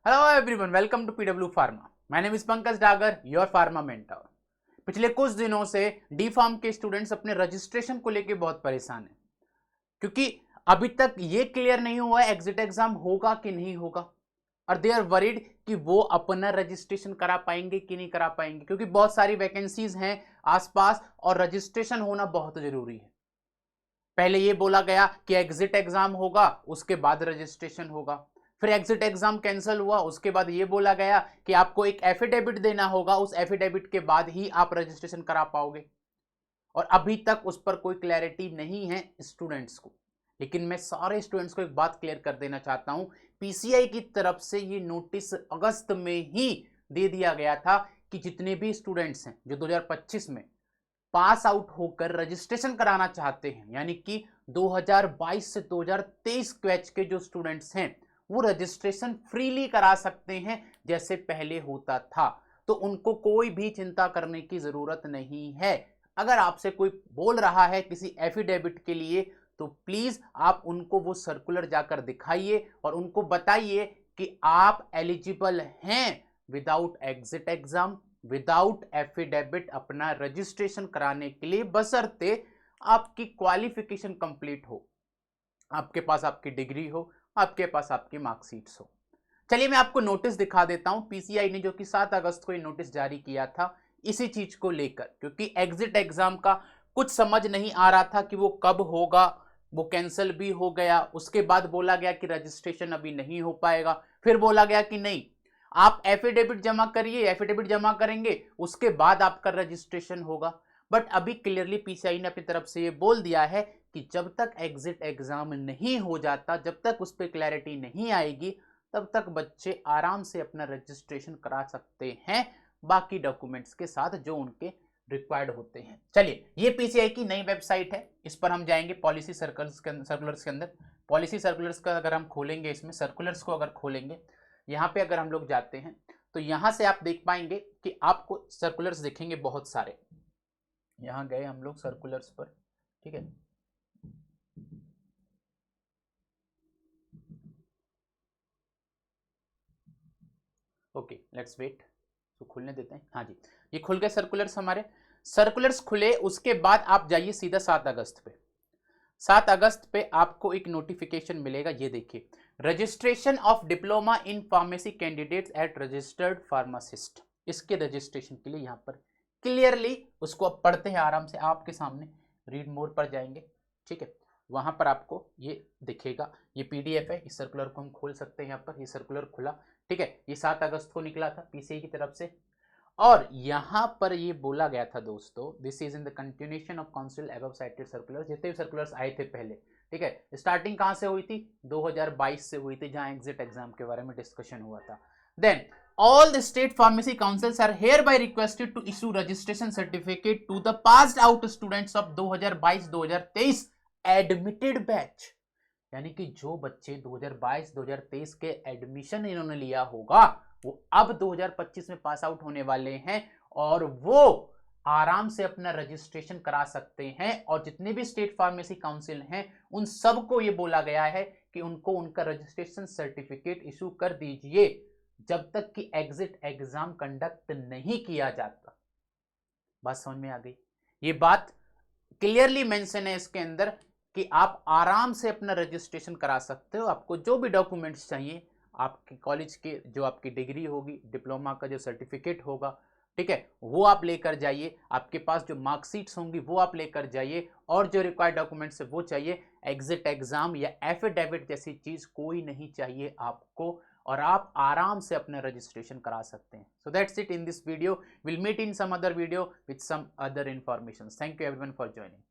Hello everyone, welcome to PW pharma. My name is Pankaj Dagar, your pharma mentor. पिछले कुछ दिनों से डी फार्म के स्टूडेंट्स अपने रजिस्ट्रेशन को लेकर बहुत परेशान हैं, क्योंकि अभी तक ये क्लियर नहीं हुआ है एग्जिट एग्जाम होगा कि नहीं होगा। और दे आर वरीड कि वो अपना रजिस्ट्रेशन करा पाएंगे कि नहीं करा पाएंगे, क्योंकि बहुत सारी वैकेंसीज हैं आसपास और रजिस्ट्रेशन होना बहुत जरूरी है। पहले ये बोला गया कि एग्जिट एग्जाम होगा, उसके बाद रजिस्ट्रेशन होगा। फिर एग्जिट एग्जाम कैंसिल हुआ, उसके बाद ये बोला गया कि आपको एक एफिडेविट देना होगा, उस एफिडेविट के बाद ही आप रजिस्ट्रेशन करा पाओगे। और अभी तक उस पर कोई क्लैरिटी नहीं है स्टूडेंट्स को। लेकिन मैं सारे स्टूडेंट्स को एक बात क्लियर कर देना चाहता हूं, पीसीआई की तरफ से ये नोटिस अगस्त में ही दे दिया गया था कि जितने भी स्टूडेंट्स हैं जो 2025 में पास आउट होकर रजिस्ट्रेशन कराना चाहते हैं, यानी कि 2022 से 2023 बैच के जो स्टूडेंट्स हैं वो रजिस्ट्रेशन फ्रीली करा सकते हैं जैसे पहले होता था। तो उनको कोई भी चिंता करने की जरूरत नहीं है। अगर आपसे कोई बोल रहा है किसी एफिडेविट के लिए, तो प्लीज आप उनको वो सर्कुलर जाकर दिखाइए और उनको बताइए कि आप एलिजिबल हैं without exit exam, without affidavit अपना रजिस्ट्रेशन कराने के लिए, बशर्ते आपकी क्वालिफिकेशन कंप्लीट हो, आपके पास आपकी डिग्री हो, आपके पास आपकी मार्कशीट्स हो। चलिए मैं आपको नोटिस दिखा देता हूं, पीसीआई ने जो कि 7 अगस्त को ये नोटिस जारी किया था इसी चीज को लेकर, क्योंकि एग्जिट एग्जाम का कुछ समझ नहीं आ रहा था कि वो कब होगा। वो कैंसिल भी हो गया, उसके बाद बोला गया कि रजिस्ट्रेशन अभी नहीं हो पाएगा, फिर बोला गया कि नहीं आप एफिडेविट जमा करिए, एफिडेविट जमा करेंगे उसके बाद आपका रजिस्ट्रेशन होगा। बट अभी क्लियरली पीसीआई ने अपनी तरफ से ये बोल दिया है कि जब तक एग्जिट एग्जाम नहीं हो जाता, जब तक उस पर क्लैरिटी नहीं आएगी, तब तक बच्चे आराम से अपना रजिस्ट्रेशन करा सकते हैं बाकी डॉक्यूमेंट्स के साथ जो उनके रिक्वायर्ड होते हैं। चलिए, ये पीसीआई की नई वेबसाइट है, इस पर हम जाएंगे पॉलिसी सर्कुलर्स के अंदर। पॉलिसी सर्कुलर्स का अगर हम खोलेंगे, इसमें सर्कुलर्स को अगर खोलेंगे, यहाँ पे अगर हम लोग जाते हैं तो यहाँ से आप देख पाएंगे कि आपको सर्कुलर्स दिखेंगे बहुत सारे। यहाँ गए हम लोग सर्कुलर्स पर, ठीक है। ओके, लेट्स वेट, तो खुलने देते हैं। हाँ जी, ये खुल गए सर्कुलर्स हमारे। सर्कुलर्स खुले, उसके बाद आप जाइए सीधा 7 अगस्त पे। 7 अगस्त पे आपको एक नोटिफिकेशन मिलेगा, ये देखिए, registration of diploma in pharmacy candidates at registered pharmacist. इसके रजिस्ट्रेशन के लिए यहाँ पर क्लियरली उसको आप पढ़ते हैं आराम से, आपके सामने रीड मोर पर जाएंगे, ठीक है। वहां पर आपको ये दिखेगा, ये पीडीएफ है, इस सर्कुलर को हम खोल सकते हैं। यहाँ पर ये सर्कुलर खुला, ठीक है, ये 7 अगस्त को निकला था पीसीआई की तरफ से। और यहां पर ये बोला गया था दोस्तों, this is in the continuation of council above cited circulars. जितने भी सर्कुलर्स आए थे पहले, ठीक है, स्टार्टिंग कहां से हुई थी, 2022 से हुई थी, जहां एग्जिट एग्जाम के बारे में डिस्कशन हुआ था। Then all the state pharmacy councils are hereby requested to issue registration certificate to the passed out students of 2022-2023 admitted batch। यानी कि जो बच्चे 2022-2023 के एडमिशन इन्होंने लिया होगा, वो अब 2025 में पास आउट होने वाले हैं और वो आराम से अपना रजिस्ट्रेशन करा सकते हैं। और जितने भी स्टेट फार्मेसी काउंसिल हैं उन सबको ये बोला गया है कि उनको उनका रजिस्ट्रेशन सर्टिफिकेट इशू कर दीजिए जब तक कि एग्जिट एग्जाम कंडक्ट नहीं किया जाता। बात समझ में आ गई? ये बात क्लियरली मेंशन है इसके अंदर कि आप आराम से अपना रजिस्ट्रेशन करा सकते हो। आपको जो भी डॉक्यूमेंट्स चाहिए, आपके कॉलेज के जो आपकी डिग्री होगी, डिप्लोमा का जो सर्टिफिकेट होगा, ठीक है, वो आप लेकर जाइए। आपके पास जो मार्कशीट्स होंगी वो आप लेकर जाइए, और जो रिक्वायर्ड डॉक्यूमेंट्स है वो चाहिए। एग्जिट एग्जाम या एफिडेविट जैसी चीज कोई नहीं चाहिए आपको, और आप आराम से अपना रजिस्ट्रेशन करा सकते हैं। So that's it in this video. Will meet in some other video with some other information. Thank you everyone for joining.